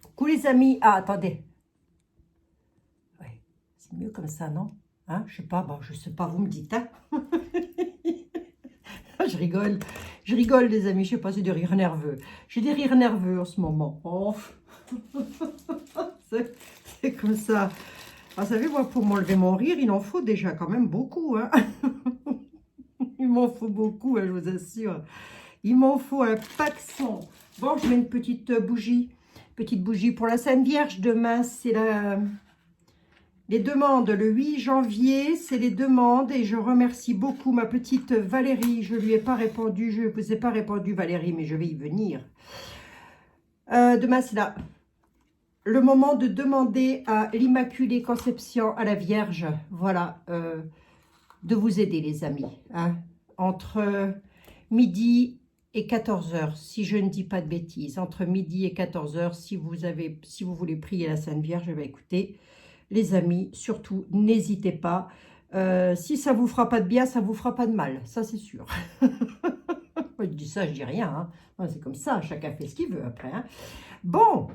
Coucou les amis. Ah, attendez. Ouais, c'est mieux comme ça, non? Hein, je sais pas, bon, je sais pas, vous me dites, hein. Je rigole les amis, je sais pas, c'est des rires nerveux. J'ai des rires nerveux en ce moment. Oh, c'est comme ça. Ah, vous savez, moi, pour m'enlever mon rire, il en faut déjà quand même beaucoup, hein. Il m'en faut beaucoup, hein, je vous assure. Il m'en faut un paxon. Bon, je mets une petite bougie. Petite bougie pour la Sainte Vierge. Demain, c'est les demandes. Le 8 janvier, c'est les demandes. Et je remercie beaucoup ma petite Valérie. Je ne lui ai pas répondu. Je ne vous ai pas répondu, Valérie, mais je vais y venir. Demain, c'est le moment de demander à l'Immaculée Conception, à la Vierge. Voilà. De vous aider, les amis. Hein, entre midi et 14 heures, si je ne dis pas de bêtises, entre midi et 14 heures, si vous voulez prier la Sainte Vierge, écoutez, les amis, surtout, n'hésitez pas. Si ça vous fera pas de bien, ça vous fera pas de mal, ça c'est sûr. Je dis ça, je dis rien, hein. C'est comme ça, chacun fait ce qu'il veut après. Hein. Bon,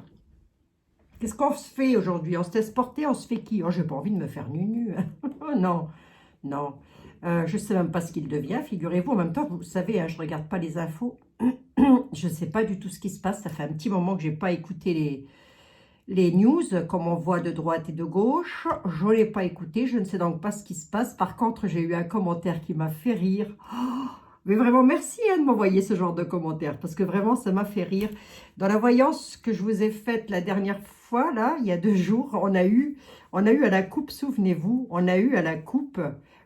qu'est-ce qu'on se fait aujourd'hui? On se laisse porter, on se fait qui? Oh, j'ai pas envie de me faire nu-nu. Hein. Oh non, non. Je ne sais même pas ce qu'il devient, figurez-vous. En même temps, vous savez, hein, je ne regarde pas les infos. Je ne sais pas du tout ce qui se passe. Ça fait un petit moment que je n'ai pas écouté les news, comme on voit de droite et de gauche. Je ne l'ai pas écouté. Je ne sais donc pas ce qui se passe. Par contre, j'ai eu un commentaire qui m'a fait rire. Oh, mais vraiment, merci hein, de m'envoyer ce genre de commentaire. Parce que vraiment, ça m'a fait rire. Dans la voyance que je vous ai faite la dernière fois, là, il y a 2 jours, on a eu à la coupe, souvenez-vous, on a eu à la coupe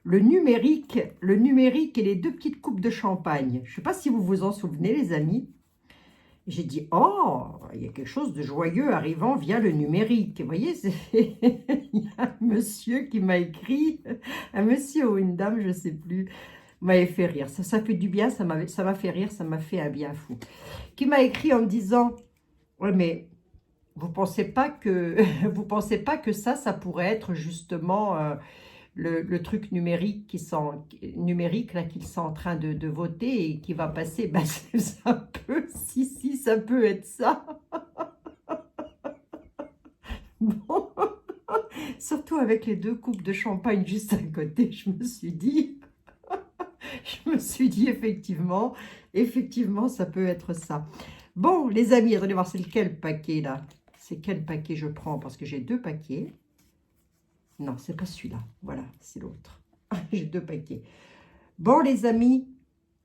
le numérique et les 2 petites coupes de champagne. Je ne sais pas si vous vous en souvenez, les amis. J'ai dit, oh, il y a quelque chose de joyeux arrivant via le numérique. Vous voyez, il y a un monsieur qui m'a écrit, un monsieur ou une dame, je ne sais plus, m'avait fait rire. Ça fait du bien, ça m'a fait rire, ça m'a fait un bien fou. Qui m'a écrit en me disant, ouais, mais vous pensez pas que ça pourrait être justement le truc numérique là qu'ils sont en train de voter et qui va passer, ben, ça peut, si, ça peut être ça. Bon. Surtout avec les 2 coupes de champagne juste à côté, je me suis dit effectivement, ça peut être ça. Bon, les amis, attendez voir, c'est lequel paquet là? C'est quel paquet je prends? Parce que j'ai 2 paquets. Non, c'est pas celui-là. Voilà, c'est l'autre. J'ai 2 paquets. Bon, les amis,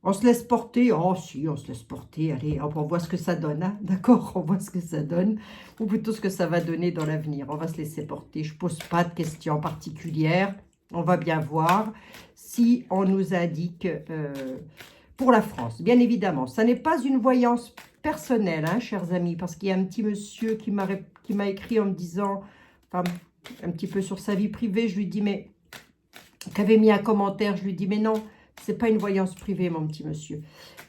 on se laisse porter. Oh, si, on se laisse porter. Allez, hop, on voit ce que ça donne. Hein. D'accord, on voit ce que ça donne. Ou plutôt ce que ça va donner dans l'avenir. On va se laisser porter. Je ne pose pas de questions particulières. On va bien voir si on nous indique pour la France. Bien évidemment, ça n'est pas une voyance personnelle, hein, chers amis, parce qu'il y a un petit monsieur qui m'a écrit en me disant, enfin, un petit peu sur sa vie privée, je lui dis, mais, qui avait mis un commentaire, je lui dis, mais non, c'est pas une voyance privée, mon petit monsieur.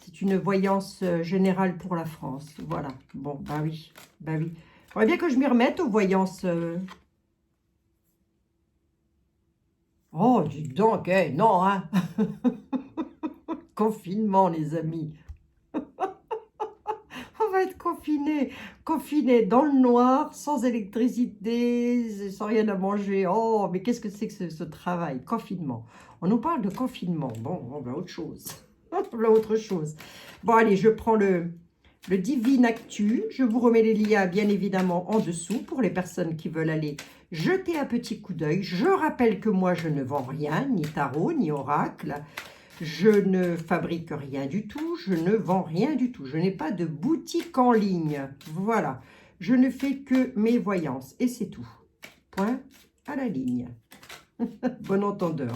C'est une voyance générale pour la France. Voilà. Bon, bah oui, bah oui. Il faudrait bien que je m'y remette aux voyances. Oh, dis donc, non, hein. Confinement, les amis. On va être confinés dans le noir, sans électricité, sans rien à manger. Oh, mais qu'est-ce que c'est que ce travail? Confinement. On nous parle de confinement. Bon, on va autre chose. On va autre chose. Bon, allez, je prends le Divine Actu. Je vous remets les liens, bien évidemment, en dessous pour les personnes qui veulent aller jeter un petit coup d'œil. Je rappelle que moi, je ne vends rien, ni tarot, ni oracle. Je ne fabrique rien du tout, je ne vends rien du tout. Je n'ai pas de boutique en ligne. Voilà, je ne fais que mes voyances et c'est tout. Point à la ligne. Bon entendeur.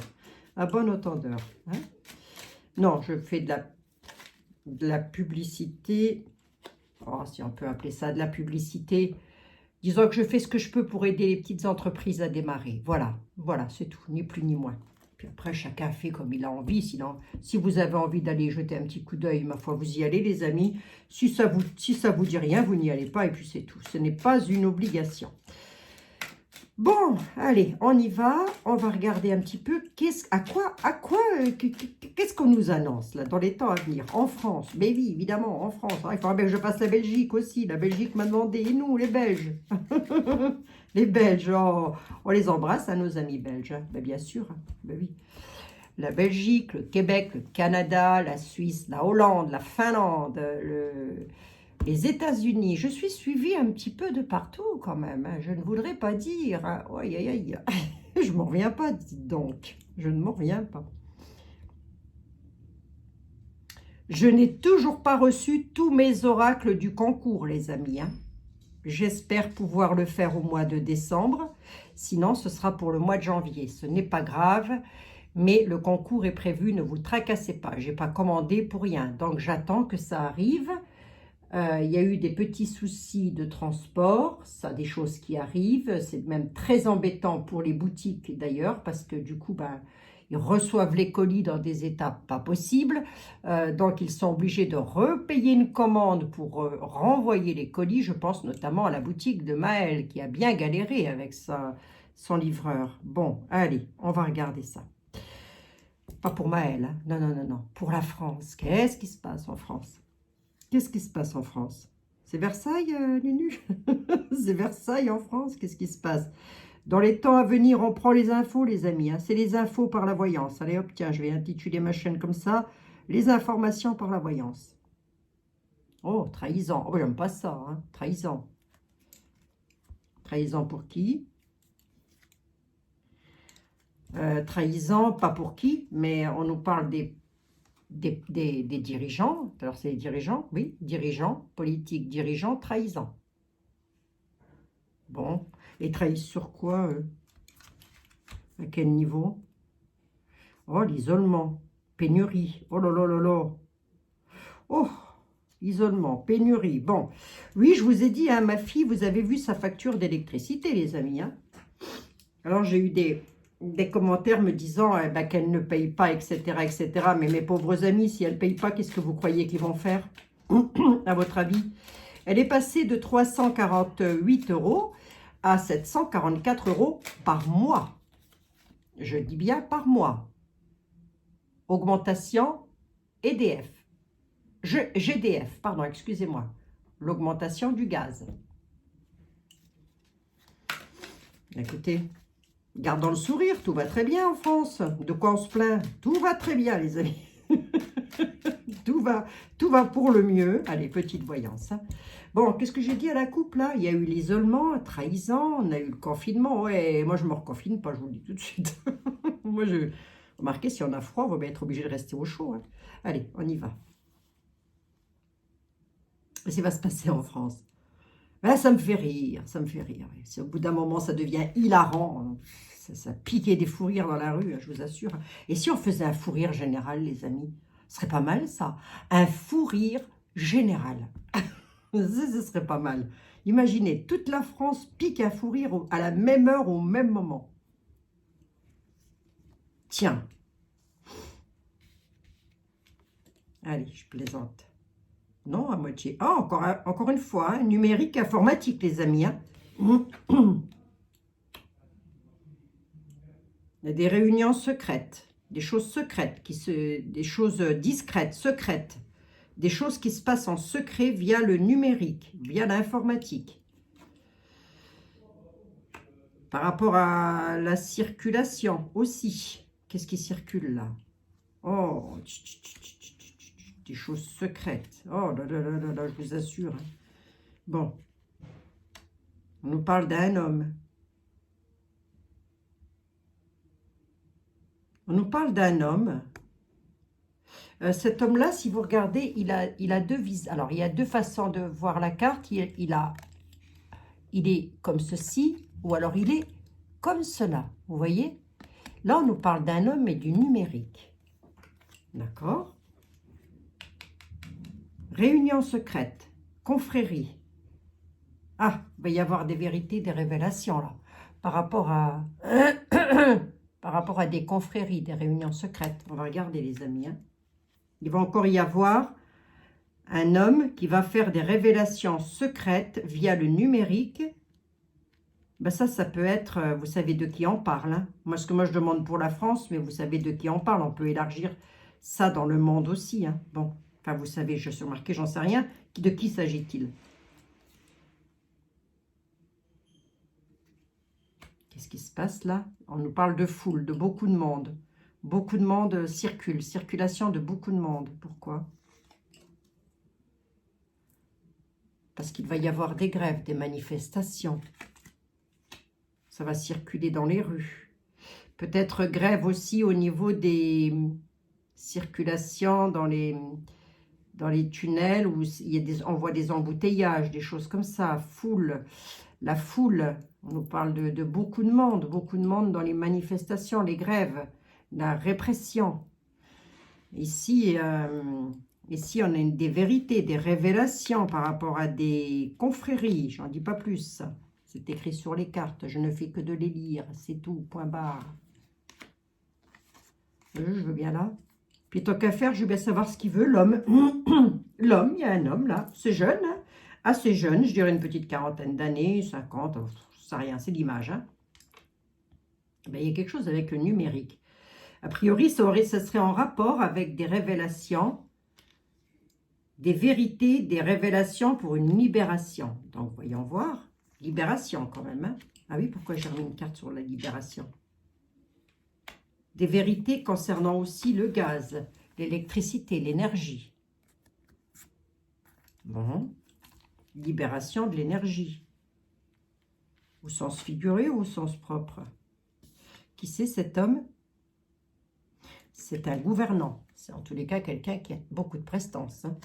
À bon entendeur. Hein? Non, je fais de la publicité. Oh, si on peut appeler ça de la publicité. Disons que je fais ce que je peux pour aider les petites entreprises à démarrer. Voilà, voilà, c'est tout, ni plus ni moins. Puis après, chacun fait comme il a envie. Sinon, si vous avez envie d'aller jeter un petit coup d'œil, ma foi, vous y allez, les amis. Si ça vous dit rien, vous n'y allez pas et puis c'est tout. Ce n'est pas une obligation. Bon, allez, on y va. On va regarder un petit peu qu'est-ce qu'on nous annonce là dans les temps à venir en France. Mais oui, évidemment, en France. Il faudra bien que je passe la Belgique aussi. La Belgique m'a demandé, et nous, les Belges. Les Belges, oh, on les embrasse, à nos amis belges. Hein. Ben, bien sûr, hein. Ben oui. La Belgique, le Québec, le Canada, la Suisse, la Hollande, la Finlande, les États-Unis. Je suis suivie un petit peu de partout quand même. Hein. Je ne voudrais pas dire. Hein. Aïe, aïe, aïe. Je ne m'en reviens pas, dites donc. Je ne m'en reviens pas. Je n'ai toujours pas reçu tous mes oracles du concours, les amis. Hein. J'espère pouvoir le faire au mois de décembre. Sinon, ce sera pour le mois de janvier. Ce n'est pas grave. Mais le concours est prévu, ne vous tracassez pas. Je n'ai pas commandé pour rien. Donc, j'attends que ça arrive. Il y a eu des petits soucis de transport. Ça, des choses qui arrivent. C'est même très embêtant pour les boutiques, d'ailleurs, parce que du coup, ben, ils reçoivent les colis dans des états pas possibles. Donc, ils sont obligés de repayer une commande pour renvoyer les colis. Je pense notamment à la boutique de Maël, qui a bien galéré avec son livreur. Bon, allez, on va regarder ça. Pas pour Maël, hein. Non, non, non, non. Pour la France. Qu'est-ce qui se passe en France? Qu'est-ce qui se passe en France? C'est Versailles, Nunu? C'est Versailles en France? Qu'est-ce qui se passe? Dans les temps à venir, on prend les infos, les amis. Hein. C'est les infos par la voyance. Allez, hop, tiens, je vais intituler ma chaîne comme ça. Les informations par la voyance. Oh, trahison. Oh, j'aime pas ça, hein. Trahison. Trahison pour qui? Trahison, pas pour qui, mais on nous parle des dirigeants. Alors, c'est les dirigeants, oui, dirigeants, politiques, dirigeants, trahison. Bon, et trahissent sur quoi, eux? À quel niveau? Oh, l'isolement, pénurie, oh là là là là. Oh, isolement, pénurie. Bon, oui, je vous ai dit, hein, ma fille, vous avez vu sa facture d'électricité, les amis. Hein. Alors, j'ai eu des commentaires me disant eh ben, qu'elle ne paye pas, etc., etc. Mais mes pauvres amis, si elle ne paye pas, qu'est-ce que vous croyez qu'ils vont faire, à votre avis? Elle est passée de 348 € à 744 € par mois. Je dis bien par mois. Augmentation EDF. GDF, pardon, excusez-moi. L'augmentation du gaz. Écoutez, gardons le sourire, tout va très bien en France. De quoi on se plaint? Tout va très bien, les amis. tout va pour le mieux. Allez, petite voyance. Hein. Bon, qu'est-ce que j'ai dit à la coupe, là? Il y a eu l'isolement, la trahison, on a eu le confinement. Ouais, moi, je ne me reconfine pas, je vous le dis tout de suite. Moi, remarquez, si on a froid, on va bien être obligé de rester au chaud. Hein. Allez, on y va. Qu'est-ce qui va se passer en France? Ben, ça me fait rire, ça me fait rire. Si au bout d'un moment, ça devient hilarant, ça piquait des fous rires dans la rue, je vous assure. Et si on faisait un fou rire général, les amis? Ce serait pas mal, ça. Un fou rire général. Ce serait pas mal. Imaginez, toute la France pique un fou rire à la même heure, au même moment. Tiens. Allez, je plaisante. Non, à moitié. Ah, encore une fois, hein, numérique, informatique, les amis. Hein. Il y a des réunions secrètes, des choses secrètes, des choses discrètes, secrètes, des choses qui se passent en secret via le numérique, via l'informatique. Par rapport à la circulation aussi. Qu'est-ce qui circule là? Oh, des choses secrètes. Oh là là là là là, je vous assure. Hein. Bon. On nous parle d'un homme. On nous parle d'un homme. Cet homme-là, si vous regardez, il a deux visages. Alors, il y a deux façons de voir la carte. Il est comme ceci, ou alors il est comme cela. Vous voyez? Là, on nous parle d'un homme et du numérique. D'accord? Réunion secrète, confrérie. Ah, il va y avoir des vérités, des révélations là, par rapport à des confréries, des réunions secrètes. On va regarder les amis. Hein. Il va encore y avoir un homme qui va faire des révélations secrètes via le numérique. Ben ça peut être, vous savez de qui on parle. Hein. Moi, ce que moi je demande pour la France, mais vous savez de qui on parle. On peut élargir ça dans le monde aussi. Hein. Bon, enfin vous savez, je suis remarqué, j'en sais rien. De qui s'agit-il? Qu'est-ce qui se passe là? On nous parle de foule, de beaucoup de monde. Beaucoup de monde circule, circulation de beaucoup de monde. Pourquoi? Parce qu'il va y avoir des grèves, des manifestations. Ça va circuler dans les rues. Peut-être grève aussi au niveau des circulations dans les tunnels où on voit des embouteillages, des choses comme ça. Foule, la foule, on nous parle de beaucoup de monde dans les manifestations, les grèves, la répression. Ici, ici on a des vérités, des révélations par rapport à des confréries, j'en dis pas plus. C'est écrit sur les cartes, je ne fais que de les lire, c'est tout, point barre. Je veux bien là. Puis tant qu'à faire, je veux bien savoir ce qu'il veut, l'homme. L'homme, il y a un homme là, c'est jeune, hein, assez jeune, je dirais une petite quarantaine d'années, 50, ça rien, c'est l'image. Hein. Ben, il y a quelque chose avec le numérique. A priori, ça serait en rapport avec des révélations, des vérités, des révélations pour une libération. Donc, voyons voir. Libération quand même. Hein. Ah oui, pourquoi j'ai remis une carte sur la libération? Des vérités concernant aussi le gaz, l'électricité, l'énergie. Bon. Libération de l'énergie. Au sens figuré ou au sens propre? Qui c'est cet homme? C'est un gouvernant. C'est en tous les cas quelqu'un qui a beaucoup de prestance. Hein.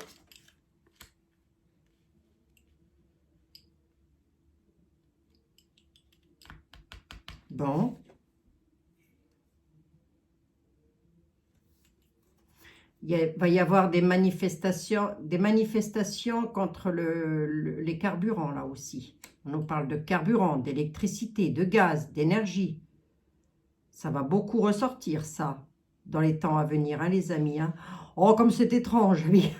Bon. Il va y avoir des manifestations contre les carburants, là aussi. On nous parle de carburant, d'électricité, de gaz, d'énergie. Ça va beaucoup ressortir, ça, dans les temps à venir, hein, les amis. Hein. Oh, comme c'est étrange, oui.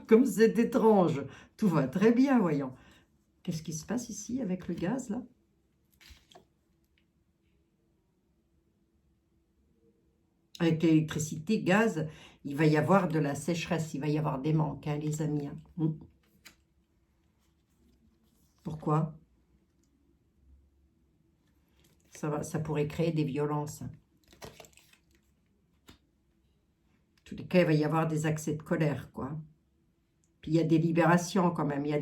Comme c'est étrange. Tout va très bien, voyons. Qu'est-ce qui se passe ici avec le gaz, là? Avec l'électricité, gaz, il va y avoir de la sécheresse, il va y avoir des manques, hein, les amis. Hein. Pourquoi? Ça pourrait créer des violences. En tous les cas, il va y avoir des accès de colère, quoi. Puis il y a des libérations quand même. Il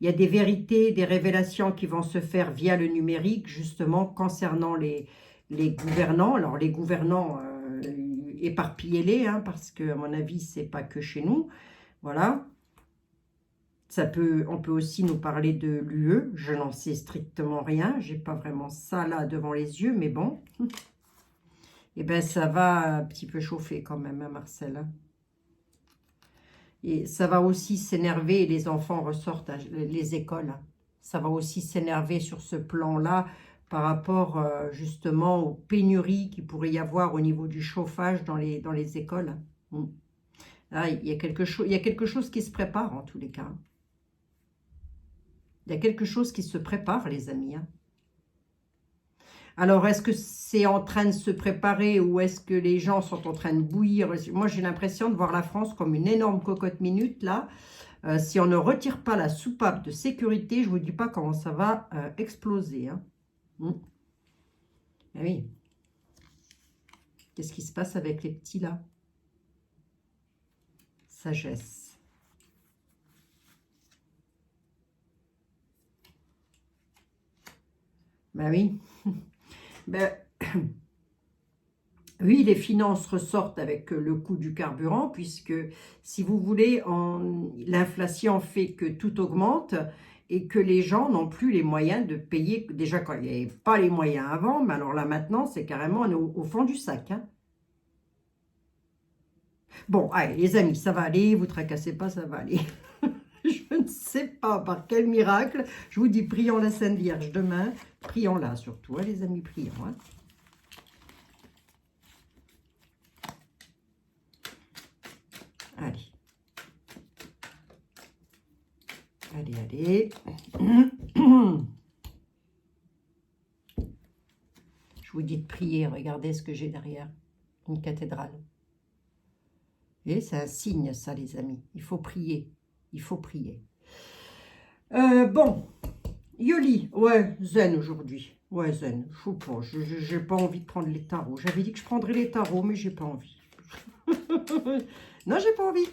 y a des vérités, des révélations qui vont se faire via le numérique, justement, concernant les gouvernants. Alors, les gouvernants, éparpillez-les, hein, parce que, à mon avis, c'est pas que chez nous. Voilà. On peut aussi nous parler de l'UE. Je n'en sais strictement rien. J'ai pas vraiment ça là devant les yeux, mais bon. Eh bien, ça va un petit peu chauffer quand même, hein, Marcel. Hein. Et ça va aussi s'énerver, les enfants ressortent les écoles. Hein. Ça va aussi s'énerver sur ce plan-là par rapport justement aux pénuries qu'il pourrait y avoir au niveau du chauffage dans les écoles. Là, il y a quelque chose qui se prépare en tous les cas. Il y a quelque chose qui se prépare, les amis. Hein. Alors, est-ce que c'est en train de se préparer ou est-ce que les gens sont en train de bouillir? Moi, j'ai l'impression de voir la France comme une énorme cocotte minute, là. Si on ne retire pas la soupape de sécurité, je ne vous dis pas comment ça va exploser. Hein. Eh oui. Qu'est-ce qui se passe avec les petits, là? Sagesse. Ben oui. Ben, oui, les finances ressortent avec le coût du carburant, puisque, si vous voulez, l'inflation fait que tout augmente et que les gens n'ont plus les moyens de payer. Déjà, quand il n'y avait pas les moyens avant, mais alors là, maintenant, c'est carrément on est au fond du sac. Hein. Bon, allez, les amis, ça va aller, vous tracassez pas, ça va aller. Je ne sais pas par quel miracle. Je vous dis, prions la Sainte Vierge demain. Prions-la surtout, hein, les amis, prions. Hein. Allez. Allez, allez. vous dis de prier, regardez ce que j'ai derrière. Une cathédrale. Et c'est un signe, ça, les amis. Il faut prier. Il faut prier. Bon. Yoli. Ouais, zen aujourd'hui. Ouais, zen. Je sais pas. J'ai pas envie de prendre les tarots. J'avais dit que je prendrais les tarots, mais j'ai pas envie. Non, j'ai pas envie.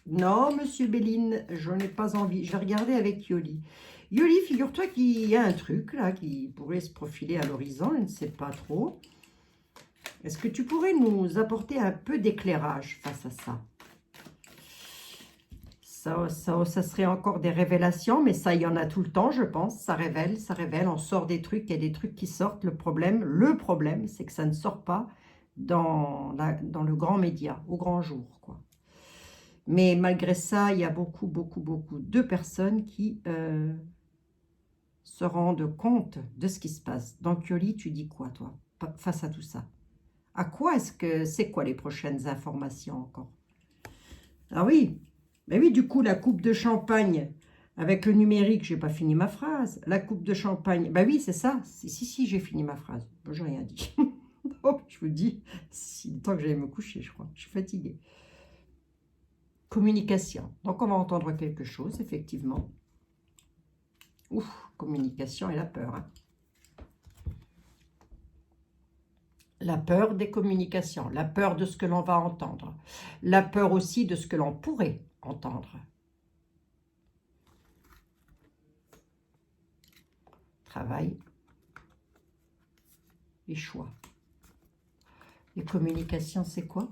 Non, monsieur Béline, je n'ai pas envie. Je vais regarder avec Yoli. Yoli, figure-toi qu'il y a un truc là qui pourrait se profiler à l'horizon. Je ne sais pas trop. Est-ce que tu pourrais nous apporter un peu d'éclairage face à ça? Ça serait encore des révélations, mais ça, il y en a tout le temps, je pense. Ça révèle, on sort des trucs, il y a des trucs qui sortent. Le problème, c'est que ça ne sort pas dans le grand média, au grand jour, quoi. Mais malgré ça, il y a beaucoup de personnes qui se rendent compte de ce qui se passe. Donc, Yoli, tu dis quoi, toi, face à tout ça? À quoi c'est quoi les prochaines informations encore? Ah oui, mais oui, du coup, la coupe de champagne, avec le numérique, j'ai pas fini ma phrase. La coupe de champagne, bah oui, c'est ça. Si, j'ai fini ma phrase. Bon, j'ai rien dit. Oh, je vous dis, si le temps que j'allais me coucher, je crois. Je suis fatiguée. Communication. Donc, on va entendre quelque chose, effectivement. Ouf, communication et la peur. Hein. La peur des communications, la peur de ce que l'on va entendre, la peur aussi de ce que l'on pourrait entendre. Travail et choix. Les communications, c'est quoi?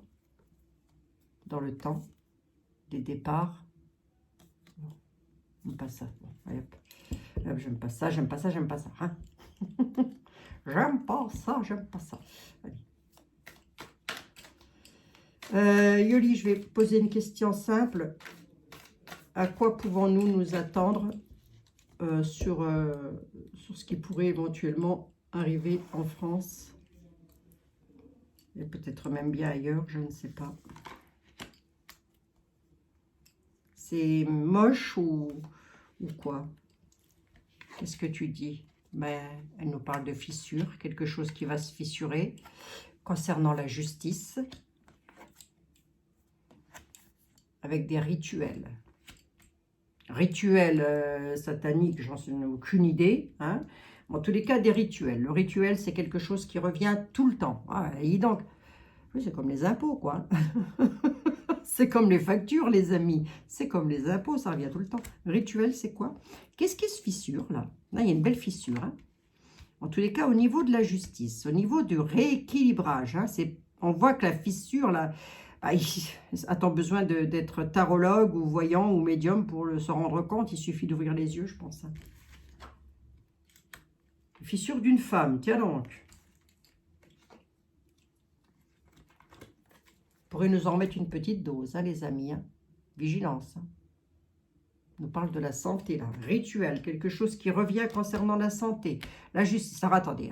Dans le temps, des départs. J'aime pas ça. Bon, allez, hop. Hop, j'aime pas ça, j'aime pas ça, j'aime pas ça. Hein. J'aime pas ça, j'aime pas ça. Allez. Yoli, je vais poser une question simple. À quoi pouvons-nous nous attendre sur ce qui pourrait éventuellement arriver en France? Et peut-être même bien ailleurs, je ne sais pas. C'est moche ou quoi? Qu'est-ce que tu dis? Ben, elle nous parle de fissure, quelque chose qui va se fissurer concernant la justice, avec des rituels. Rituels sataniques, j'en ai aucune idée. Hein. En tous les cas, des rituels. Le rituel, c'est quelque chose qui revient tout le temps. Ah, et donc, oui, c'est comme les impôts, quoi. C'est comme les factures, les amis. C'est comme les impôts, ça revient tout le temps. Rituel, c'est quoi? Qu'est-ce qui se fissure, là? Là, il y a une belle fissure. Hein. En tous les cas, au niveau de la justice, au niveau du rééquilibrage, hein, on voit que la fissure, là, a-t-on besoin d'être tarologue ou voyant ou médium pour se rendre compte? Il suffit d'ouvrir les yeux, je pense. Hein. Fissure d'une femme, tiens donc. Pourrait nous en mettre une petite dose, hein, les amis. Hein. Vigilance. Hein. On nous parle de la santé, là. Rituel, quelque chose qui revient concernant la santé. La justice. Alors, attendez.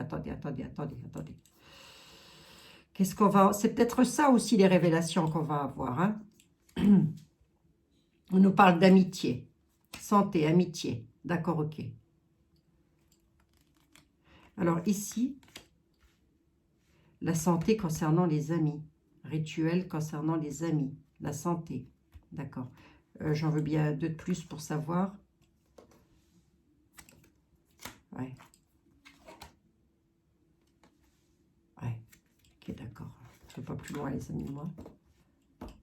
Qu'est-ce qu'on va... C'est peut-être ça aussi, les révélations qu'on va avoir. Hein. On nous parle d'amitié. Santé, amitié. D'accord, ok. Alors, ici, la santé concernant les amis. Rituel concernant les amis. La santé. D'accord. J'en veux bien deux de plus pour savoir. Ouais. Ouais. Ok, d'accord. Je ne vais pas plus loin, les amis, moi.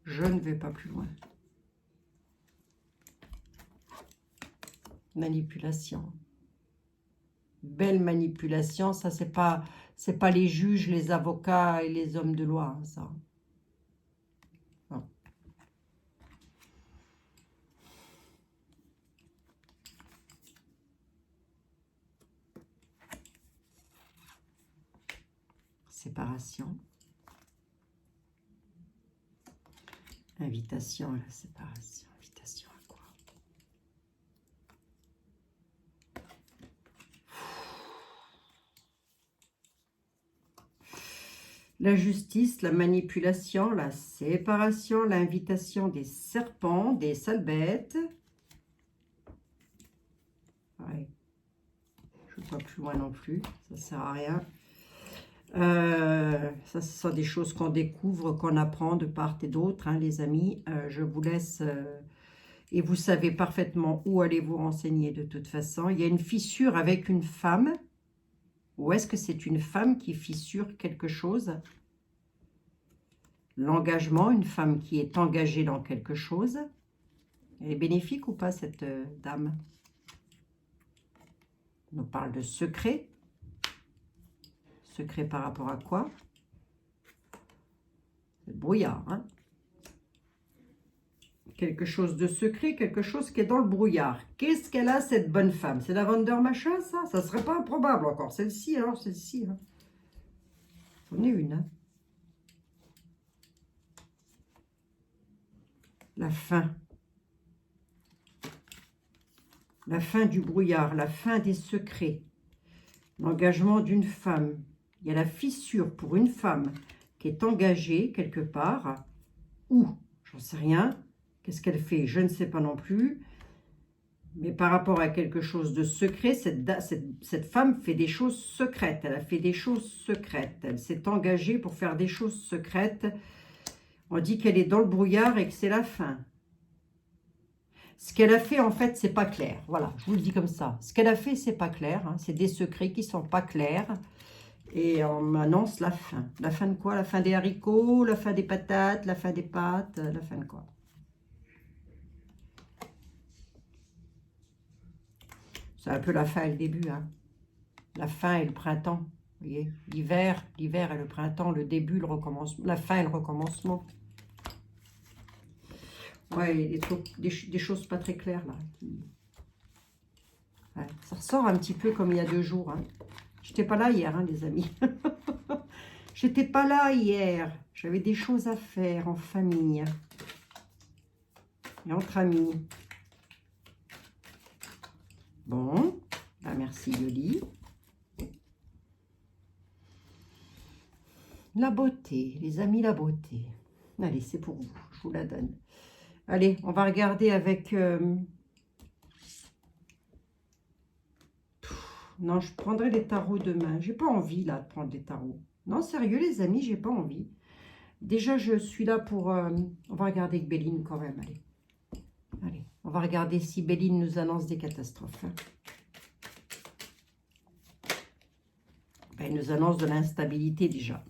Je ne vais pas plus loin. Manipulation. Belle manipulation. Ça, c'est pas les juges, les avocats et les hommes de loi, hein, ça. Non. Séparation. Invitation à la séparation. Invitation à quoi? La justice, la manipulation, la séparation, l'invitation des serpents, des sales bêtes. Ouais. Je ne vais pas plus loin non plus, ça ne sert à rien. Ça, ce sont des choses qu'on découvre, qu'on apprend de part et d'autre, hein, les amis. Je vous laisse... et vous savez parfaitement où aller vous renseigner de toute façon. Il y a une fissure avec une femme. Ou est-ce que c'est une femme qui fissure quelque chose? L'engagement, une femme qui est engagée dans quelque chose. Elle est bénéfique ou pas, cette dame? On nous parle de secret. Secret par rapport à quoi? C'est le brouillard, hein? Quelque chose de secret, quelque chose qui est dans le brouillard. Qu'est-ce qu'elle a, cette bonne femme? C'est la Wonder Machin, ça? Ça serait pas improbable encore. Celle-ci, alors, celle-ci. Hein. C'en est une, hein. La fin. La fin du brouillard, la fin des secrets. L'engagement d'une femme. Il y a la fissure pour une femme qui est engagée quelque part. Où? J'en sais rien. Qu'est-ce qu'elle fait? Je ne sais pas non plus. Mais par rapport à quelque chose de secret, cette femme fait des choses secrètes. Elle a fait des choses secrètes. Elle s'est engagée pour faire des choses secrètes. On dit qu'elle est dans le brouillard et que c'est la fin. Ce qu'elle a fait, en fait, c'est pas clair. Voilà, je vous le dis comme ça. Ce qu'elle a fait, c'est pas clair. Hein. C'est des secrets qui sont pas clairs. Et on m'annonce la fin. La fin de quoi? La fin des haricots, la fin des patates, la fin des pâtes, la fin de quoi? C'est un peu la fin et le début. Hein. La fin et le printemps. Vous voyez, l'hiver et le printemps, le début, le recommencement, la fin et le recommencement. Ouais, il y a des choses pas très claires là. Ouais, ça ressort un petit peu comme il y a 2 jours. Hein. J'étais pas là hier, hein, les amis. J'étais pas là hier. J'avais des choses à faire en famille et entre amis. Bon, bah merci Yoli. La beauté, les amis, la beauté. Allez, c'est pour vous, je vous la donne. Allez, on va regarder avec... Non, je prendrai les tarots demain. J'ai pas envie, là, de prendre les tarots. Non, sérieux, les amis, j'ai pas envie. Déjà, je suis là pour... on va regarder avec Béline quand même, allez. Allez, on va regarder si Béline nous annonce des catastrophes. Hein. Ben, elle nous annonce de l'instabilité, déjà.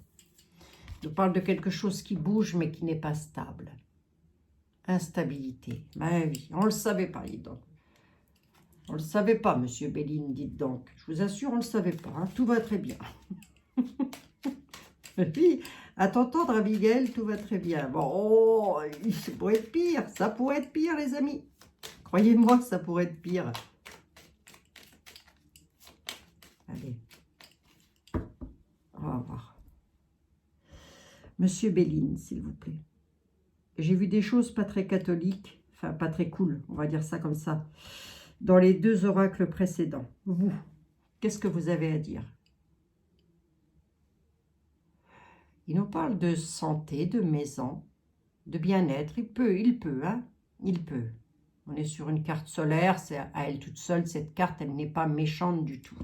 Elle nous parle de quelque chose qui bouge, mais qui n'est pas stable. Instabilité. Ben oui, on ne le savait pas, dites donc. On ne le savait pas, monsieur Béline, dites donc. Je vous assure, on ne le savait pas. Hein. Tout va très bien. Et puis, à t'entendre, Abigail, tout va très bien. Bon, oh, ça pourrait être pire. Ça pourrait être pire, les amis. Croyez-moi, ça pourrait être pire. Allez. On va voir. Monsieur Béline, s'il vous plaît. J'ai vu des choses pas très catholiques, enfin pas très cool, on va dire ça comme ça, dans les 2 oracles précédents. Vous, qu'est-ce que vous avez à dire? Il nous parle de santé, de maison, de bien-être. Il peut, hein? Il peut. On est sur une carte solaire, c'est à elle toute seule, cette carte, elle n'est pas méchante du tout.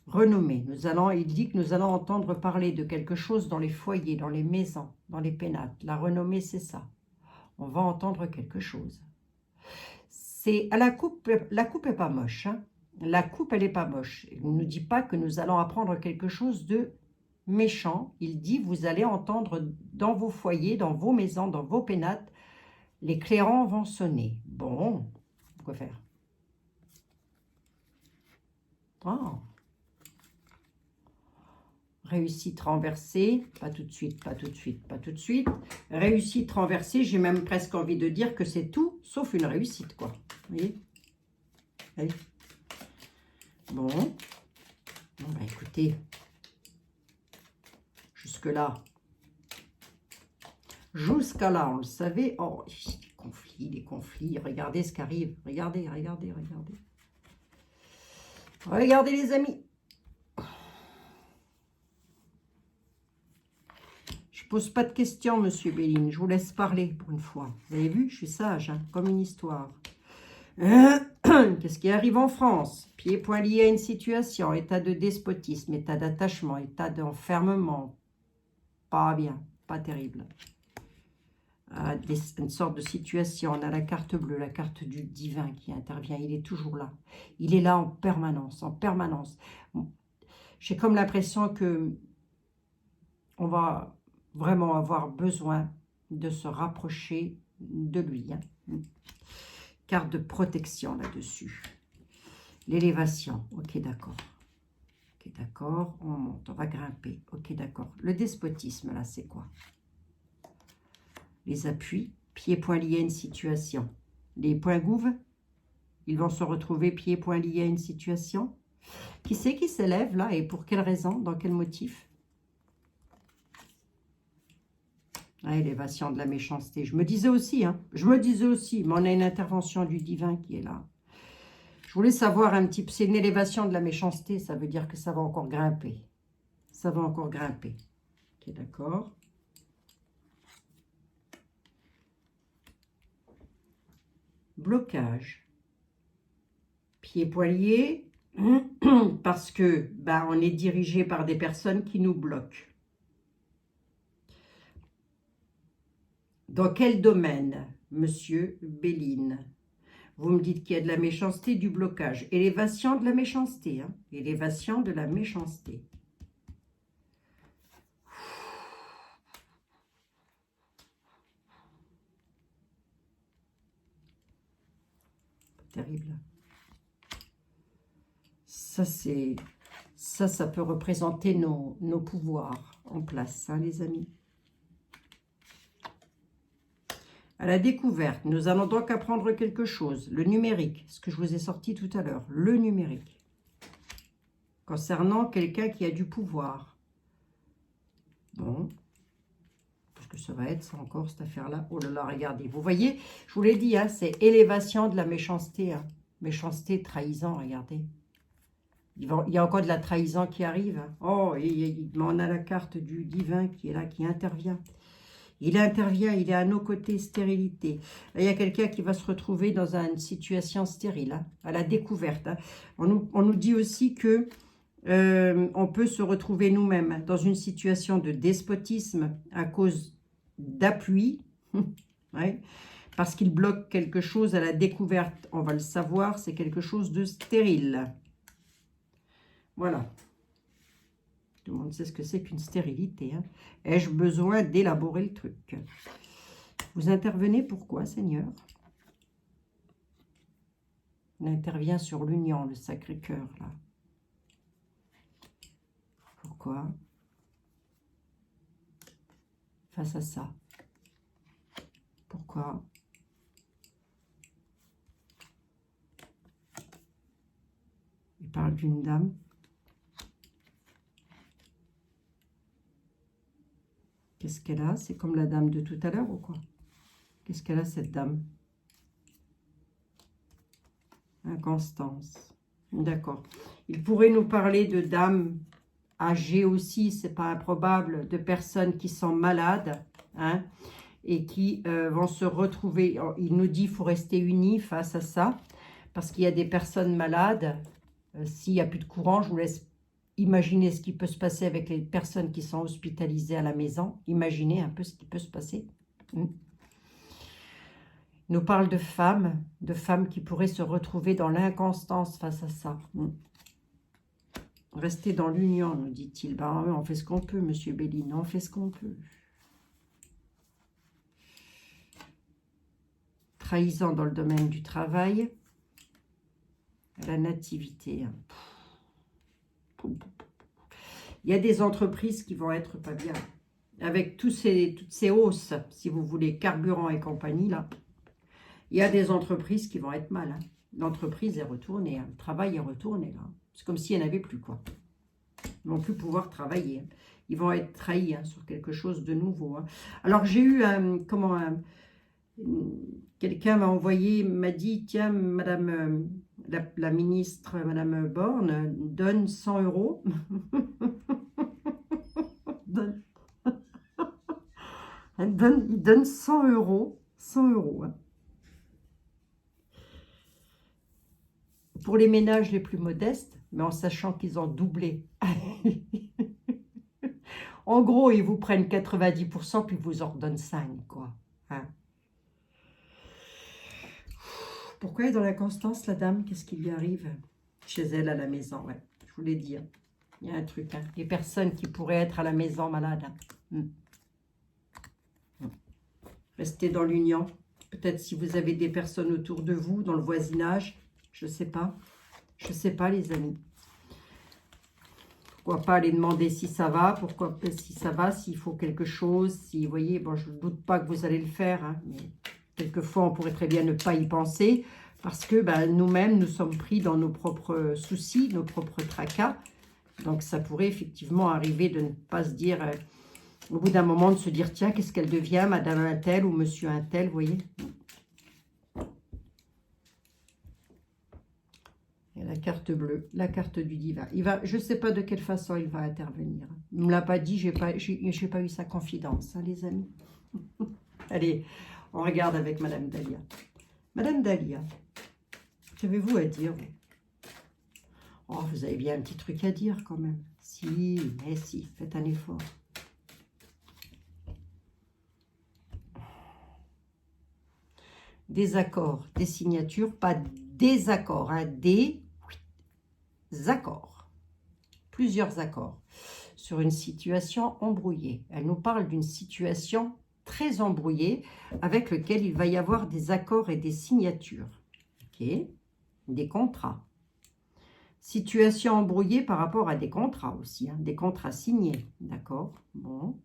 Renommée. Il dit que nous allons entendre parler de quelque chose dans les foyers, dans les maisons, dans les pénates. La renommée, c'est ça. On va entendre quelque chose. C'est à la coupe est pas moche. Hein. La coupe, elle est pas moche. Il ne nous dit pas que nous allons apprendre quelque chose de méchant. Il dit, vous allez entendre dans vos foyers, dans vos maisons, dans vos pénates, les clairons vont sonner. Bon, quoi faire? Oh. Réussite renversée, pas tout de suite, pas tout de suite, pas tout de suite. Réussite renversée, j'ai même presque envie de dire que c'est tout, sauf une réussite, quoi. Vous voyez? Allez. Bon. Bon, bah écoutez. Jusque-là. Jusqu'à là, on le savait. Oh, des conflits. Regardez ce qui arrive. Regardez. Regardez, les amis. Je pose pas de questions, monsieur Béline. Je vous laisse parler pour une fois. Vous avez vu, je suis sage, hein, comme une histoire. Qu'est-ce qui arrive en France? Pieds et poings liés à une situation, état de despotisme, état d'attachement, état d'enfermement. Pas bien, pas terrible. Une sorte de situation. On a la carte bleue, la carte du divin qui intervient. Il est toujours là. Il est là en permanence, en permanence. J'ai comme l'impression que on va vraiment avoir besoin de se rapprocher de lui. Hein. Carte de protection là-dessus. L'élévation. Ok, d'accord. Ok, d'accord. On monte, on va grimper. Ok, d'accord. Le despotisme, là, c'est quoi? Les appuis, pieds, poings liés à une situation. Les poings gouves, ils vont se retrouver pieds, poings liés à une situation. Qui c'est qui s'élève là et pour quelle raison? Dans quel motif? Ah, élévation de la méchanceté. Je me disais aussi, mais on a une intervention du divin qui est là. Je voulais savoir un petit peu, c'est une élévation de la méchanceté, ça veut dire que ça va encore grimper. Ça va encore grimper. Ok, d'accord. Blocage. Pieds poiliers, parce que on est dirigé par des personnes qui nous bloquent. Dans quel domaine, monsieur Béline? Vous me dites qu'il y a de la méchanceté, du blocage. Élévation de la méchanceté. Hein? Élévation de la méchanceté. Terrible. Ça peut représenter nos pouvoirs en place, hein, les amis. À la découverte, nous allons donc apprendre quelque chose. Le numérique, ce que je vous ai sorti tout à l'heure. Le numérique. Concernant quelqu'un qui a du pouvoir. Bon. Parce que ça va être ça encore, cette affaire-là. Oh là là, regardez. Vous voyez, je vous l'ai dit, hein, c'est élévation de la méchanceté. Hein. Méchanceté, trahison, regardez. Il y a encore de la trahison qui arrive. Oh, on a la carte du divin qui est là, qui intervient. Il intervient, il est à nos côtés, stérilité. Là, il y a quelqu'un qui va se retrouver dans une situation stérile, hein, à la découverte. Hein. On nous dit aussi que on peut se retrouver nous-mêmes dans une situation de despotisme à cause d'appui, ouais, parce qu'il bloque quelque chose à la découverte. On va le savoir, c'est quelque chose de stérile. Voilà. Tout le monde sait ce que c'est qu'une stérilité. Hein. Ai-je besoin d'élaborer le truc? Vous intervenez pourquoi, Seigneur? On intervient sur l'union, le Sacré-Cœur, là. Pourquoi? Face à ça. Pourquoi? Il parle d'une dame. Qu'est-ce qu'elle a? C'est comme la dame de tout à l'heure ou quoi? Qu'est-ce qu'elle a, cette dame? Inconstance. D'accord. Il pourrait nous parler de dames âgées aussi, c'est pas improbable, de personnes qui sont malades, hein, et qui vont se retrouver. Il nous dit qu'il faut rester unis face à ça, parce qu'il y a des personnes malades. S'il n'y a plus de courant, je vous laisse imaginer ce qui peut se passer avec les personnes qui sont hospitalisées à la maison. Imaginez un peu ce qui peut se passer. Il nous parle de femmes qui pourraient se retrouver dans l'inconstance face à ça. Rester dans l'union, nous dit-il. Ben, on fait ce qu'on peut, monsieur Béline, on fait ce qu'on peut. Trahison dans le domaine du travail. La nativité. Il y a des entreprises qui vont être pas bien. Avec toutes ces hausses, si vous voulez, carburant et compagnie, là, il y a des entreprises qui vont être mal. Hein. L'entreprise est retournée, hein. Le travail est retourné, là. C'est comme s'il n'y en avait plus, quoi. Ils ne vont plus pouvoir travailler. Ils vont être trahis, hein, sur quelque chose de nouveau. Hein. Alors, j'ai eu quelqu'un m'a dit, tiens, madame, la ministre, madame Borne, donne 100 €. Il donne 100 €. 100 €. Hein. pour les ménages les plus modestes, mais en sachant qu'ils ont doublé. En gros, ils vous prennent 90%, puis ils vous en redonnent 5, quoi. Hein. Pourquoi elle est dans l'inconstance, la dame? Qu'est-ce qui lui arrive? Chez elle, à la maison, ouais. Je vous l'ai dit. Hein. Il y a un truc. Hein. Les personnes qui pourraient être à la maison malades. Hein. Restez dans l'union. Peut-être si vous avez des personnes autour de vous, dans le voisinage. Je ne sais pas. Je ne sais pas, les amis. Pourquoi pas aller demander si ça va, pourquoi si ça va, s'il faut quelque chose, si vous voyez, bon, je ne doute pas que vous allez le faire, hein, mais quelquefois on pourrait très bien ne pas y penser, parce que ben, nous-mêmes, nous sommes pris dans nos propres soucis, nos propres tracas, donc ça pourrait effectivement arriver de ne pas se dire, au bout d'un moment, de se dire, tiens, qu'est-ce qu'elle devient, madame un tel ou monsieur un tel, vous voyez. Et la carte bleue, la carte du divin. Je ne sais pas de quelle façon il va intervenir. Il ne me l'a pas dit, je n'ai pas eu sa confidence, hein, les amis. Allez, on regarde avec Madame Dahlia. Madame Dahlia, qu'avez-vous à dire? Oh, vous avez bien un petit truc à dire quand même. Si, mais si, faites un effort. Des accords, des signatures, pas des accords, hein, des accords, plusieurs accords, sur une situation embrouillée. Elle nous parle d'une situation très embrouillée avec lequel il va y avoir des accords et des signatures. Ok, des contrats. Situation embrouillée par rapport à des contrats aussi, hein, des contrats signés. D'accord, bon.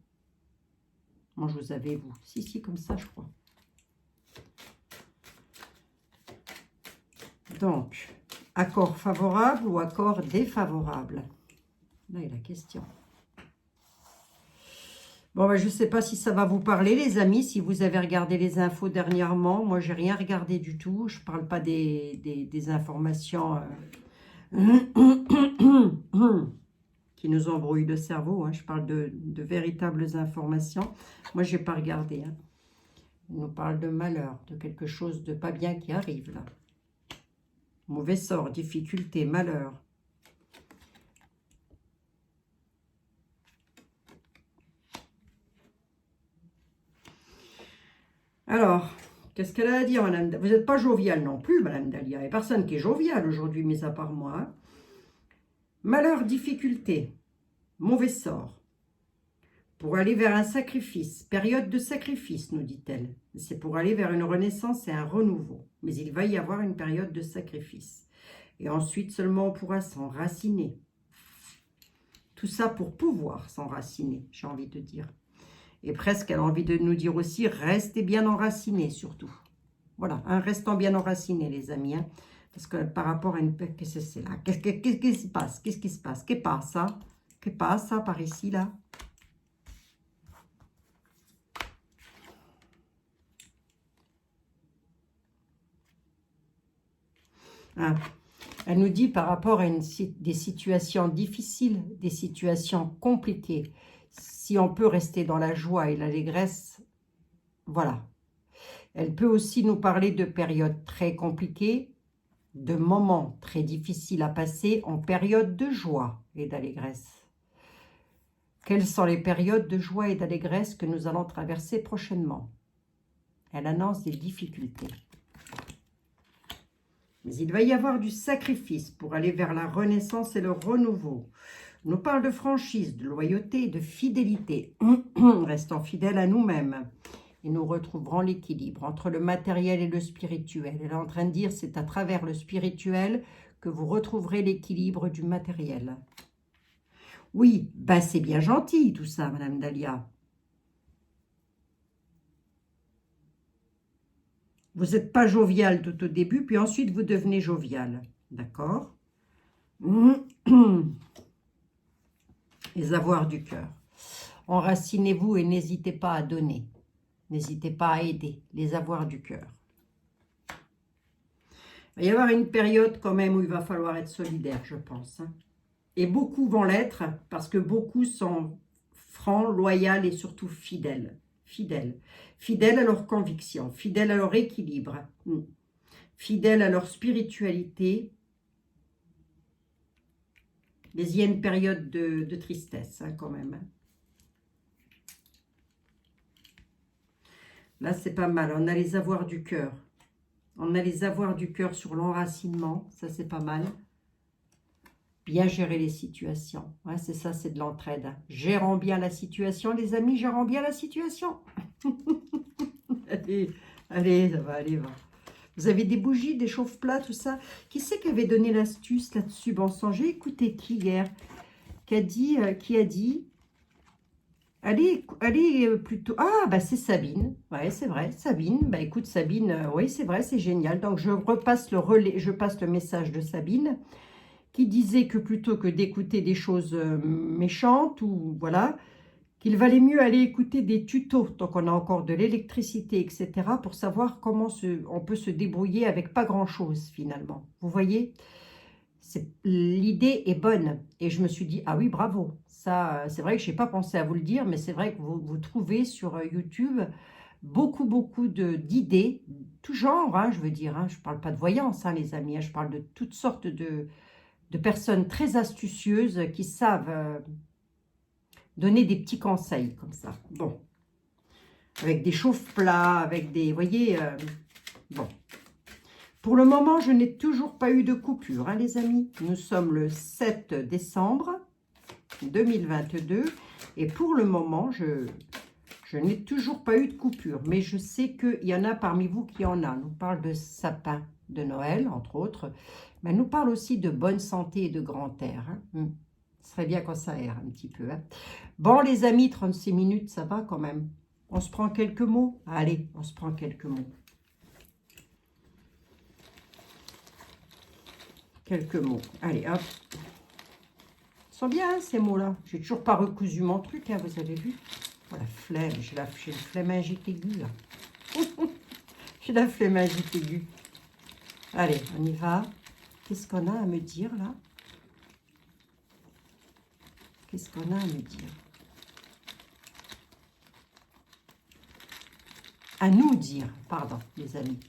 Moi, je vous avais, vous. Si, comme ça, je crois. Donc, accord favorable ou accord défavorable? Là est la question. Bon, ben, je ne sais pas si ça va vous parler, les amis, si vous avez regardé les infos dernièrement. Moi, je n'ai rien regardé du tout. Je ne parle pas des informations qui nous embrouillent le cerveau. Hein. Je parle de véritables informations. Moi, je n'ai pas regardé. Hein. On nous parle de malheur, de quelque chose de pas bien qui arrive là. Mauvais sort, difficulté, malheur. Alors, qu'est-ce qu'elle a à dire, madame? Vous n'êtes pas joviale non plus, madame Dahlia. Il n'y a personne qui est joviale aujourd'hui, mis à part moi. Hein. Malheur, difficulté, mauvais sort. Pour aller vers un sacrifice, période de sacrifice, nous dit-elle. C'est pour aller vers une renaissance et un renouveau. Mais il va y avoir une période de sacrifice. Et ensuite, seulement, on pourra s'enraciner. Tout ça pour pouvoir s'enraciner, j'ai envie de dire. Et presque, elle a envie de nous dire aussi, restez bien enracinés, surtout. Voilà, hein, restons bien enracinés, les amis. Hein, parce que par rapport à une... Qu'est-ce que c'est là? Qu'est-ce qui se passe? Qu'est-ce qui se passe? Qu'est-ce passa? Qu'est-ce passa par ici, là? Hein. Elle nous dit par rapport à des situations difficiles, des situations compliquées, si on peut rester dans la joie et l'allégresse, voilà. Elle peut aussi nous parler de périodes très compliquées, de moments très difficiles à passer en période de joie et d'allégresse. Quelles sont les périodes de joie et d'allégresse que nous allons traverser prochainement? Elle annonce des difficultés. Mais il va y avoir du sacrifice pour aller vers la renaissance et le renouveau. On nous parle de franchise, de loyauté, de fidélité. Restons fidèles à nous-mêmes. Et nous retrouverons l'équilibre entre le matériel et le spirituel. Elle est en train de dire, c'est à travers le spirituel que vous retrouverez l'équilibre du matériel. Oui, ben c'est bien gentil tout ça, Madame Dahlia. Vous n'êtes pas jovial tout au début, puis ensuite vous devenez jovial. D'accord? Les avoirs du cœur. Enracinez-vous et n'hésitez pas à donner. N'hésitez pas à aider. Les avoirs du cœur. Il va y avoir une période quand même où il va falloir être solidaire, je pense. Hein. Et beaucoup vont l'être parce que beaucoup sont francs, loyaux et surtout fidèles. Fidèles à leurs convictions, fidèles à leur équilibre, fidèles à leur spiritualité Mais il y a une période de tristesse, hein, quand même. Hein. Là, c'est pas mal. On a les avoirs du cœur. On a les avoirs du cœur sur l'enracinement. Ça, c'est pas mal. Bien gérer les situations. Ouais, c'est ça, c'est de l'entraide. Hein. Gérons bien la situation, les amis. Gérons bien la situation. Allez, allez, ça va, allez, va. Vous avez des bougies, des chauffe-plats, tout ça. Qui c'est qui avait donné l'astuce là-dessus? Bon sang, j'ai écouté qui hier? Qui a dit allez plutôt... Ah, bah c'est Sabine. Ouais, c'est vrai, Sabine. Bah écoute, Sabine, oui, c'est vrai, c'est génial. Donc, je repasse le relais, je passe le message de Sabine qui disait que plutôt que d'écouter des choses méchantes ou voilà, qu'il valait mieux aller écouter des tutos, donc on a encore de l'électricité, etc., pour savoir comment on peut se débrouiller avec pas grand-chose, finalement. Vous voyez, l'idée est bonne. Et je me suis dit, ah oui, bravo. Ça, c'est vrai que je n'ai pas pensé à vous le dire, mais c'est vrai que vous trouvez sur YouTube beaucoup d'idées, tout genre, hein, je veux dire. Hein, je ne parle pas de voyance, hein, les amis. Hein, je parle de toutes sortes de personnes très astucieuses qui savent... donner des petits conseils comme ça. Bon. Avec des chauffe-plats, avec des... Vous voyez, bon. Pour le moment, je n'ai toujours pas eu de coupure, hein, les amis. Nous sommes le 7 décembre 2022. Et pour le moment, je n'ai toujours pas eu de coupure. Mais je sais qu'il y en a parmi vous qui en a. On nous parle de sapin de Noël, entre autres. Mais on nous parle aussi de bonne santé et de grand air. Hein. Ce serait bien quand ça aère un petit peu. Hein. Bon, les amis, 36 minutes, ça va quand même. On se prend quelques mots? Allez, on se prend quelques mots. Quelques mots. Allez, hop. Ils sont bien, hein, ces mots-là. J'ai toujours pas recousu mon truc, hein, vous avez vu. Oh, la flemme. J'ai une flémingite aiguë, là. J'ai la flémingite aiguë. Allez, on y va. Qu'est-ce qu'on a à me dire, là? Qu'est-ce qu'on a à me dire? À nous dire, pardon, les amis.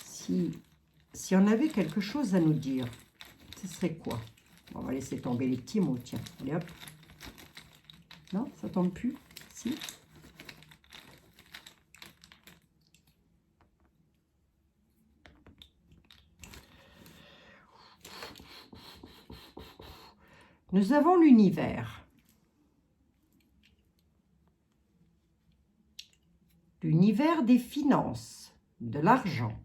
Si on avait quelque chose à nous dire, ce serait quoi? On va laisser tomber les petits mots, tiens. Allez, hop. Non, ça tombe plus? Si. Nous avons l'univers. L'univers des finances, de l'argent.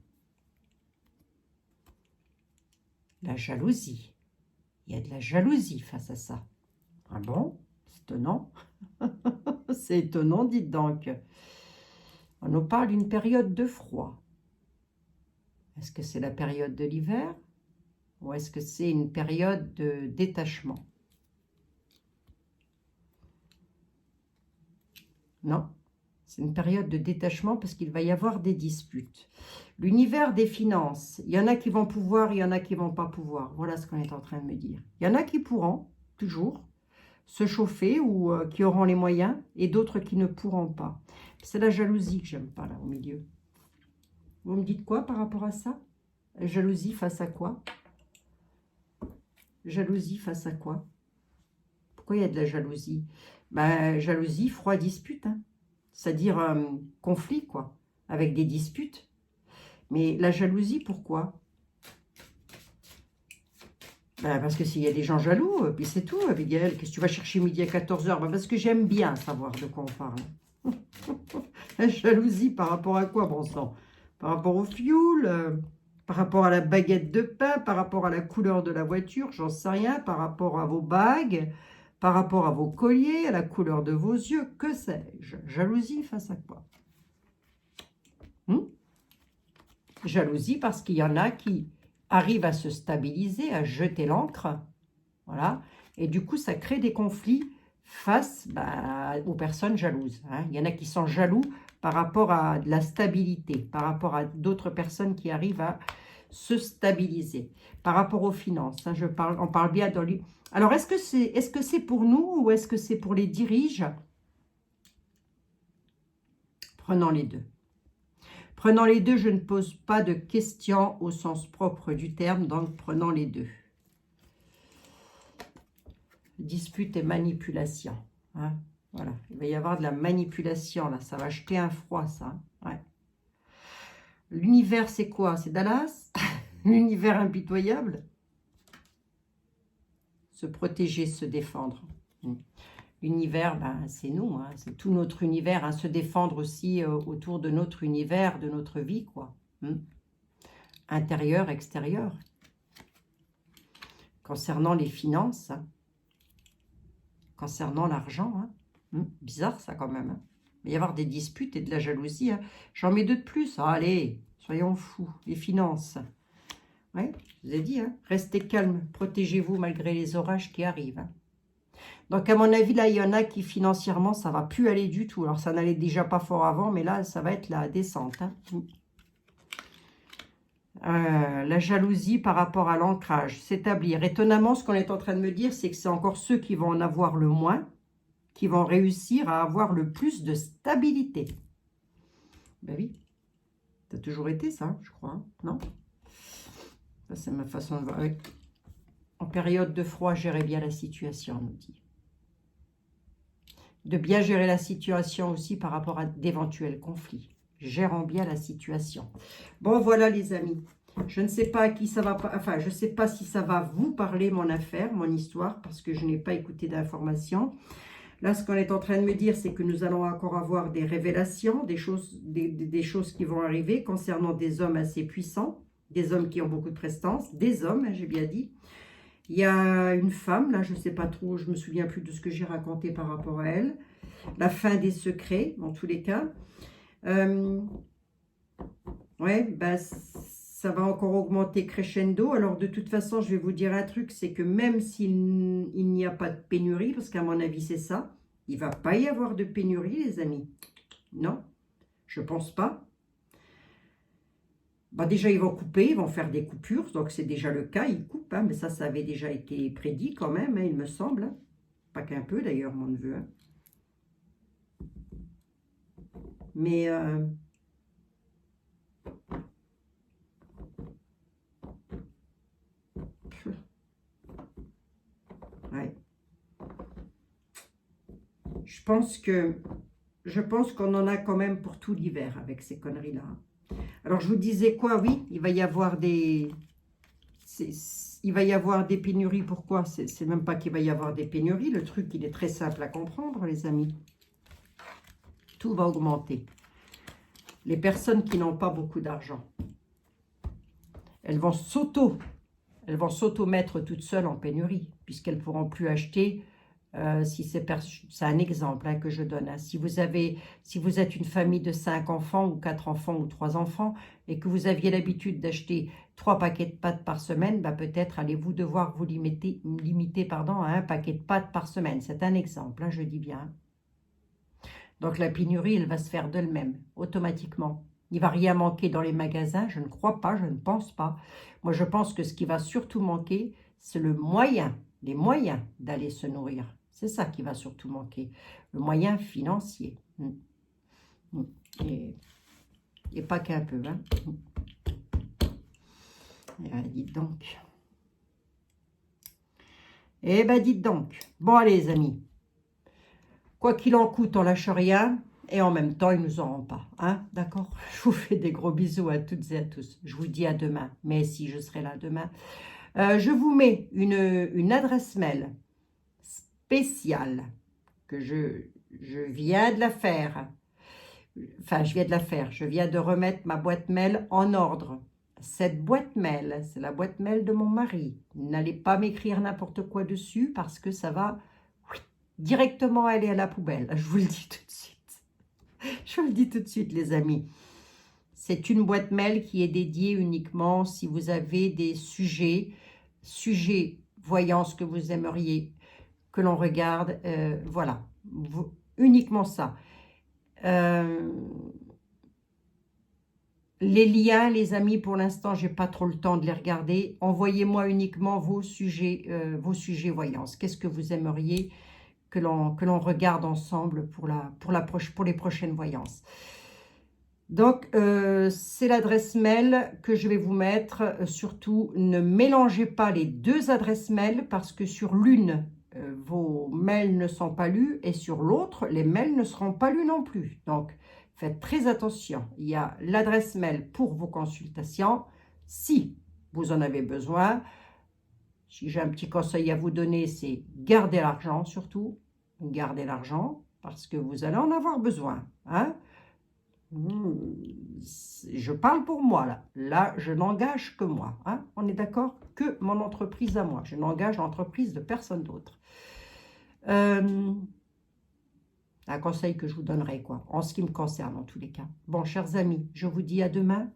La jalousie. Il y a de la jalousie face à ça. Ah bon? C'est étonnant. C'est étonnant, dites donc. On nous parle d'une période de froid. Est-ce que c'est la période de l'hiver? Ou est-ce que c'est une période de détachement? Non, c'est une période de détachement parce qu'il va y avoir des disputes. L'univers des finances, il y en a qui vont pouvoir, il y en a qui ne vont pas pouvoir. Voilà ce qu'on est en train de me dire. Il y en a qui pourront, toujours, se chauffer ou qui auront les moyens et d'autres qui ne pourront pas. C'est la jalousie que j'aime pas là au milieu. Vous me dites quoi par rapport à ça? Jalousie face à quoi? Jalousie face à quoi? Pourquoi il y a de la jalousie? Ben, jalousie, froid, dispute. Hein. C'est-à-dire conflit, quoi, avec des disputes. Mais la jalousie, pourquoi? Ben, parce que s'il y a des gens jaloux, puis c'est tout, Abigail. Qu'est-ce que tu vas chercher midi à 14 h? Ben, parce que j'aime bien savoir de quoi on parle. La jalousie par rapport à quoi, bon sang? Par rapport au fioul, par rapport à la baguette de pain, par rapport à la couleur de la voiture, j'en sais rien, par rapport à vos bagues, par rapport à vos colliers, à la couleur de vos yeux, que sais-je? Jalousie face à quoi? Jalousie parce qu'il y en a qui arrivent à se stabiliser, à jeter l'ancre, voilà, et du coup ça crée des conflits face aux personnes jalouses. Hein. Il y en a qui sont jaloux par rapport à de la stabilité, par rapport à d'autres personnes qui arrivent à se stabiliser. Par rapport aux finances, hein, on parle bien dans lui. Alors, est-ce que c'est pour nous ou est-ce que c'est pour les dirigeants? Prenons les deux. Prenons les deux, je ne pose pas de questions au sens propre du terme, donc prenons les deux. Dispute et manipulation. Hein. Voilà, il va y avoir de la manipulation, là. Ça va jeter un froid, ça. Ouais. L'univers, c'est quoi? C'est Dallas? L'univers impitoyable? Se protéger, se défendre. L'univers, ben, c'est nous, hein, c'est tout notre univers, hein, se défendre aussi autour de notre univers, de notre vie, quoi. Intérieur, extérieur. Concernant les finances, hein. Concernant l'argent, hein. Bizarre ça quand même. Hein. Il va y avoir des disputes et de la jalousie. Hein. J'en mets deux de plus. Ah, allez, soyons fous. Les finances. Oui, je vous ai dit, hein. Restez calme, protégez-vous malgré les orages qui arrivent. Hein. Donc, à mon avis, là, il y en a qui, financièrement, ça ne va plus aller du tout. Alors, ça n'allait déjà pas fort avant, mais là, ça va être la descente. Hein. La jalousie par rapport à l'ancrage, s'établir. Étonnamment, ce qu'on est en train de me dire, c'est que c'est encore ceux qui vont en avoir le moins, qui vont réussir à avoir le plus de stabilité. Ben oui, ça a toujours été ça, je crois, hein, non? Ça, c'est ma façon de voir. Oui. En période de froid, gérer bien la situation, on nous dit. De bien gérer la situation aussi par rapport à d'éventuels conflits. Gérons bien la situation. Bon, voilà les amis. Je ne sais pas à qui ça va... Enfin, je ne sais pas si ça va vous parler, mon affaire, mon histoire, parce que je n'ai pas écouté d'informations. Là, ce qu'on est en train de me dire, c'est que nous allons encore avoir des révélations, des choses qui vont arriver concernant des hommes assez puissants, des hommes qui ont beaucoup de prestance, des hommes, hein, j'ai bien dit. Il y a une femme, là, je ne sais pas trop, je ne me souviens plus de ce que j'ai raconté par rapport à elle. La fin des secrets, dans tous les cas. Ouais, bah, ça va encore augmenter crescendo. Alors, de toute façon, je vais vous dire un truc, c'est que même s'il n'y a pas de pénurie, parce qu'à mon avis, c'est ça, il ne va pas y avoir de pénurie, les amis. Non, je ne pense pas. Bah déjà, ils vont couper, ils vont faire des coupures, donc c'est déjà le cas, ils coupent, hein, mais ça avait déjà été prédit quand même, hein, il me semble. Hein. Pas qu'un peu d'ailleurs, mon neveu. Hein. Mais... ouais. Je pense qu'on en a quand même pour tout l'hiver avec ces conneries-là. Alors, je vous disais quoi? Oui, il va y avoir des... Il va y avoir des pénuries. Pourquoi? C'est même pas qu'il va y avoir des pénuries. Le truc, il est très simple à comprendre, les amis. Tout va augmenter. Les personnes qui n'ont pas beaucoup d'argent, elles vont s'auto-mettre toutes seules en pénurie, puisqu'elles ne pourront plus acheter... c'est un exemple hein, que je donne. Hein. Si vous êtes une famille de 5 enfants ou 4 enfants ou 3 enfants et que vous aviez l'habitude d'acheter 3 paquets de pâtes par semaine, bah peut-être allez-vous devoir vous limiter à un paquet de pâtes par semaine. C'est un exemple, hein, je dis bien. Donc la pénurie, elle va se faire d'elle-même, automatiquement. Il ne va rien manquer dans les magasins, je ne crois pas, je ne pense pas. Moi, je pense que ce qui va surtout manquer, c'est les moyens d'aller se nourrir. C'est ça qui va surtout manquer, le moyen financier. Et pas qu'un peu. Hein. Dites donc. Eh ben, dites donc. Bon, allez, les amis. Quoi qu'il en coûte, on lâche rien. Et en même temps, ils ne nous en rendent pas. Hein, d'accord? Je vous fais des gros bisous à toutes et à tous. Je vous dis à demain. Mais si je serai là demain. Je vous mets une adresse mail spéciale que je viens de la faire. Enfin, je viens de remettre ma boîte mail en ordre. Cette boîte mail, c'est la boîte mail de mon mari. N'allez pas m'écrire n'importe quoi dessus parce que ça va directement aller à la poubelle. Je vous le dis tout de suite. Je vous le dis tout de suite, les amis. C'est une boîte mail qui est dédiée uniquement si vous avez des sujets voyance que vous aimeriez que l'on regarde. Voilà, uniquement ça. Les liens, les amis, pour l'instant, j'ai pas trop le temps de les regarder. Envoyez-moi uniquement vos sujets voyance. Qu'est-ce que vous aimeriez que l'on regarde ensemble pour les prochaines voyances? Donc, c'est l'adresse mail que je vais vous mettre. Surtout, ne mélangez pas les deux adresses mail parce que sur l'une, vos mails ne sont pas lus et sur l'autre, les mails ne seront pas lus non plus. Donc, faites très attention. Il y a l'adresse mail pour vos consultations. Si vous en avez besoin, si j'ai un petit conseil à vous donner, c'est garder l'argent surtout. Gardez l'argent parce que vous allez en avoir besoin. Hein? Je parle pour moi là. Là, je n'engage que moi. Hein? On est d'accord? Que mon entreprise à moi. Je n'engage l'entreprise de personne d'autre. Un conseil que je vous donnerai, quoi, en ce qui me concerne, en tous les cas. Bon, chers amis, je vous dis à demain.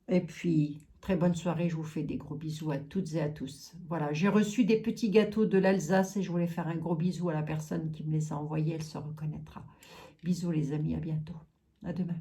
Et puis, très bonne soirée. Je vous fais des gros bisous à toutes et à tous. Voilà, j'ai reçu des petits gâteaux de l'Alsace et je voulais faire un gros bisou à la personne qui me les a envoyés. Elle se reconnaîtra. Bisous, les amis. À bientôt. À demain.